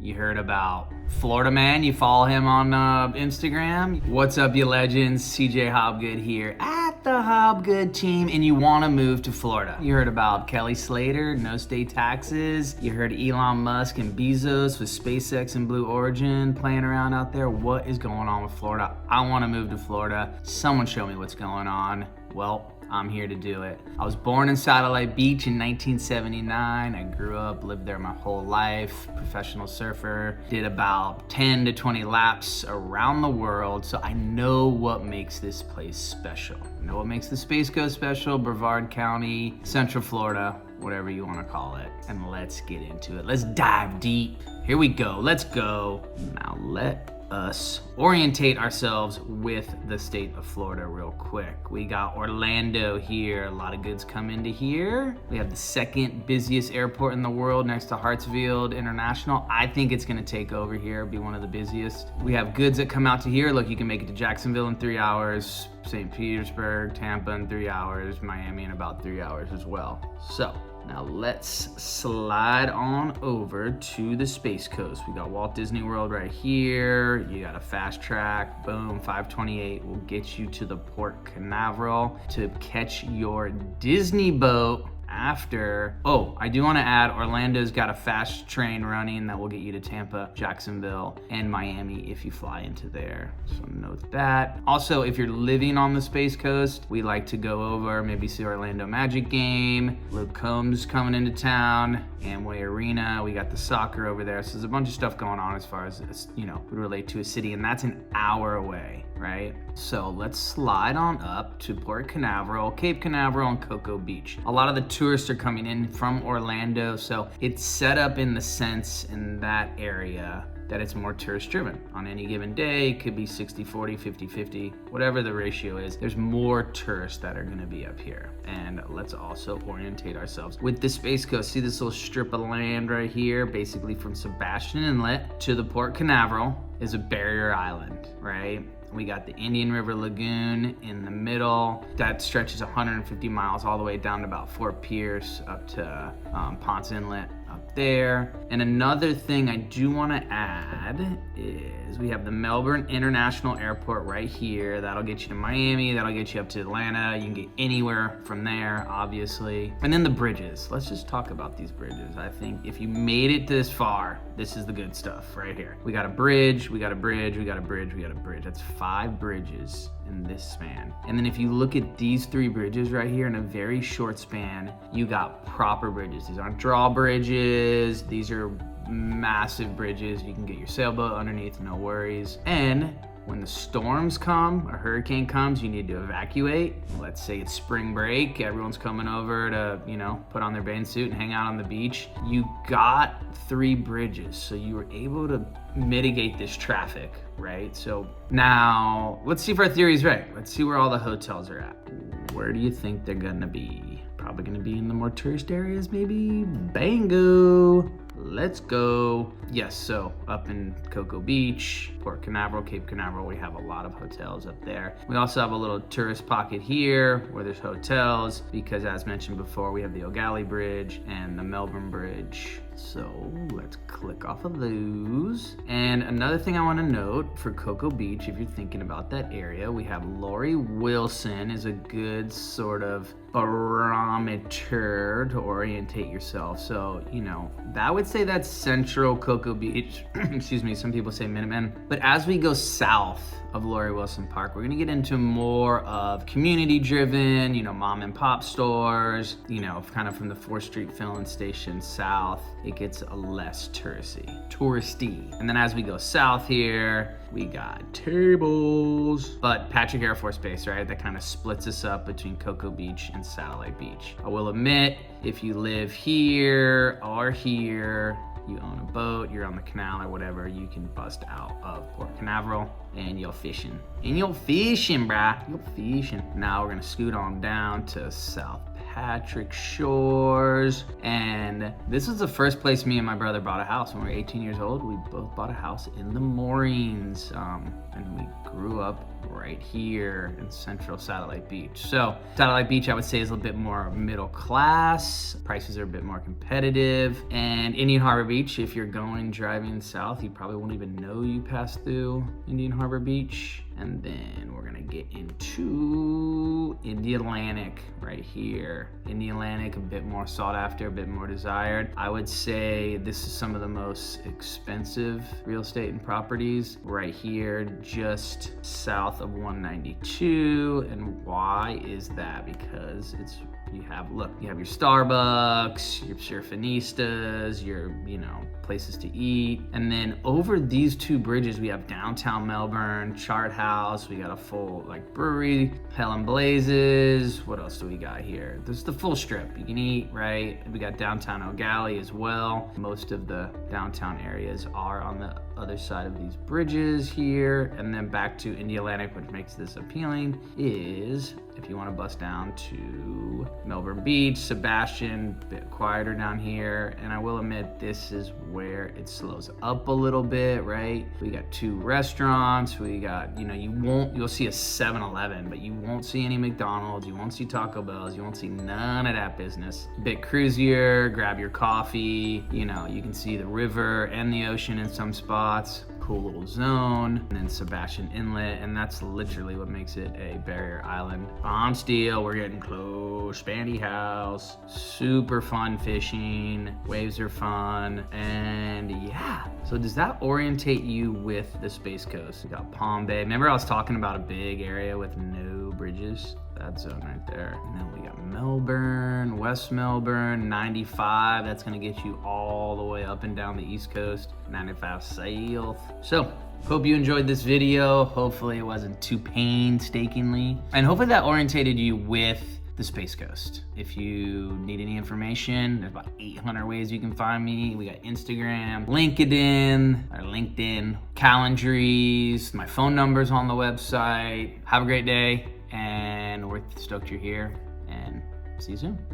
You heard about Florida Man, you follow him on Instagram. What's up, you legends? CJ Hobgood here at the Hobgood team, and you want to move to Florida. You heard about Kelly Slater, no state taxes. You heard Elon Musk and Bezos with SpaceX and Blue Origin playing around out there. What is going on with Florida? I want to move to Florida. Someone show me what's going on. Well, I'm here to do it. I was born in Satellite Beach in 1979. I grew up, lived there my whole life, professional surfer, did about 10 to 20 laps around the world, so I know what makes this place special. I know what makes the Space Coast special, Brevard County, Central Florida, whatever you want to call it. And let's get into it. Let's dive deep. Here we go. Let's go. Now let us orientate ourselves with the state of Florida real quick. We got Orlando here. A lot of goods come into here. We have the second busiest airport in the world next to Hartsfield International. I think it's gonna take over here, be one of the busiest. We have goods that come out to here. Look, you can make it to Jacksonville in 3 hours, St. Petersburg, Tampa in 3 hours, Miami in about 3 hours as well. So now let's slide on over to the Space Coast. We got Walt Disney World right here. You got a fast track, boom, 528 will get you to the Port Canaveral to catch your Disney boat after. Oh, I do want to add, Orlando's got a fast train running that will get you to Tampa, Jacksonville, and Miami if you fly into there. So note that. Also, if you're living on the Space Coast, we like to go over, maybe see Orlando Magic game. Luke Combs coming into town, Amway Arena. We got the soccer over there. So there's a bunch of stuff going on as far as, you know, would relate to a city, and that's an hour away, right? So let's slide on up to Port Canaveral, Cape Canaveral, and Cocoa Beach. A lot of the tourists are coming in from Orlando, so it's set up in the sense in that area that it's more tourist driven. On any given day, it could be 60-40, 50-50, whatever the ratio is. There's more tourists that are gonna be up here. And let's also orientate ourselves with the Space Coast. See this little strip of land right here? Basically from Sebastian Inlet to the Port Canaveral is a barrier island, right? We got the Indian River Lagoon in the middle. That stretches 150 miles all the way down to about Fort Pierce up to Ponce Inlet up there. And another thing I do want to add is we have the Melbourne International Airport right here. That'll get you to Miami, that'll get you up to Atlanta. You can get anywhere from there, obviously. And then the bridges. Let's just talk about these bridges. I think if you made it this far, this is the good stuff right here. We got a bridge, we got a bridge, we got a bridge, we got a bridge. That's 5 bridges in this span. And then if you look at these 3 bridges right here in a very short span, you got proper bridges. These aren't drawbridges. These are massive bridges. You can get your sailboat underneath, no worries. And when the storms come, a hurricane comes, you need to evacuate. Let's say it's spring break, everyone's coming over to, you know, put on their bathing suit and hang out on the beach. You got 3 bridges, so you were able to mitigate this traffic, right? So now let's see if our theory is right. Let's see where all the hotels are at. Where do you think they're gonna be? Probably gonna be in the more tourist areas, maybe? Bango! Let's go. Yes, so up in Cocoa Beach, Port Canaveral, Cape Canaveral, we have a lot of hotels up there. We also have a little tourist pocket here where there's hotels because, as mentioned before, we have the O'Galley Bridge and the Melbourne Bridge. So let's click off of those. And another thing I want to note for Cocoa Beach, if you're thinking about that area, we have Lori Wilson is a good sort of barometer to orientate yourself. So, you know, that would say that's central Cocoa Beach. Excuse me, some people say Minuteman. But as we go south of Lori Wilson Park, we're gonna get into more of community driven, you know, mom and pop stores, you know, kind of from the 4th Street filling station south, it gets less touristy. And then as we go south here, we got tables, but Patrick Air Force Base, right? That kind of splits us up between Cocoa Beach and Satellite Beach. I will admit, if you live here or here, you own a boat, you're on the canal or whatever, you can bust out of Port Canaveral and you're fishing. And you're fishing, brah. You're fishing. Now we're gonna scoot on down to South Patrick Shores. And this was the first place me and my brother bought a house when we were 18 years old. We both bought a house in the moorings. And we grew up right here in central Satellite Beach. So Satellite Beach, I would say, is a little bit more middle class. Prices are a bit more competitive. And Indian Harbor Beach, if you're driving south, you probably won't even know you passed through Indian Harbor Beach. And then we're gonna get into Indy Atlantic right here. Indy Atlantic, a bit more sought after, a bit more desired. I would say this is some of the most expensive real estate and properties right here, just south of 192. And why is that? Because you have your Starbucks, your Surfinistas, your, places to eat. And then over these two bridges, we have downtown Melbourne, Chart House. We got a full brewery, Hell and Blazes. What else do we got here? There's the full strip. You can eat, right? We got downtown O'Galley as well. Most of the downtown areas are on the other side of these bridges here. And then back to Indy Atlantic, which makes this appealing, is if you want to bust down to Melbourne Beach, Sebastian, a bit quieter down here. And I will admit, this is where it slows up a little bit, right? We got two restaurants. We got, you'll see a 7-Eleven, but you won't see any McDonald's. You won't see Taco Bell's. You won't see none of that business. A bit cruisier, grab your coffee. You can see the river and the ocean in some spots. Cool little zone. And then Sebastian Inlet, and that's literally what makes it a barrier island. On Steel, we're getting close. Spandy House, super fun fishing. Waves are fun, and yeah. So does that orientate you with the Space Coast? We got Palm Bay. Remember I was talking about a big area with no bridges? That zone right there. And then we got Melbourne, West Melbourne, 95. That's gonna get you all the way up and down the East Coast, 95 south. So, hope you enjoyed this video. Hopefully it wasn't too painstakingly. And hopefully that orientated you with the Space Coast. If you need any information, there's about 800 ways you can find me. We got Instagram, LinkedIn, Calendries, my phone number's on the website. Have a great day, and we're stoked you're here, and see you soon.